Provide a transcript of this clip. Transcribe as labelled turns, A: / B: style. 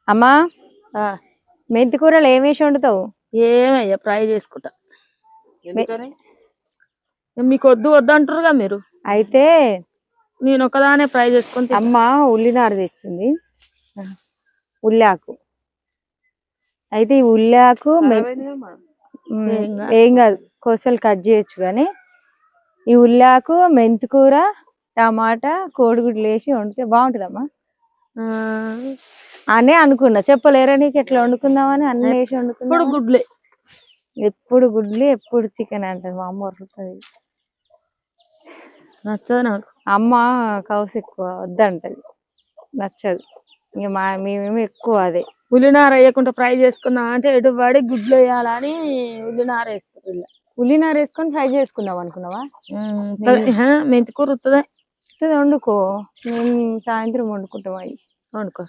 A: అమ్మా
B: ఆ,
A: మెంతి కూరలు ఏం వేసి వండుతావు?
B: ఏమయ్యా ఫ్రై చేసుకుంటా. మీకు వద్దు వద్దు అంటారుగా మీరు.
A: అయితే
B: నేను ఒకదానే ఫ్రై చేసుకొని తింటా.
A: అమ్మ ఉల్లినార తెచ్చింది, ఉల్లాకు. అయితే ఈ ఉల్లాకు ఏం కాదు, కోసలు కట్ చేయొచ్చు. కానీ ఈ ఉల్లాకు, మెంతికూర, టమాటా, కోడిగుడ్లు వేసి వండితే బాగుంటుందమ్మా
B: ఆ,
A: అనే అనుకున్నా. చెప్పలేరా నీకు ఎట్లా వండుకుందామని? అన్ని వేసి
B: ఇప్పుడు
A: వండుకున్నా.
B: గుడ్లే.
A: ఎప్పుడు గుడ్లు ఎప్పుడు చికెన్ అంటది మా అమ్మ. వరుతుంది
B: నచ్చదు నాకు.
A: అమ్మ కౌసు ఎక్కువ వద్దంటది, నచ్చదు. ఇక మేమేమో ఎక్కువ అదే.
B: ఉల్లినార వేయకుండా ఫ్రై చేసుకున్నా అంటే ఎటు పడి గుడ్లు వేయాలని ఉల్లినార వేస్తారు ఇలా.
A: ఉల్లినార వేసుకొని ఫ్రై చేసుకుందాం అనుకున్నావా?
B: మెంతి కూర వస్తుందా?
A: వండుకో, మేము సాయంత్రం వండుకుంటాం. అవి
B: వండుకో.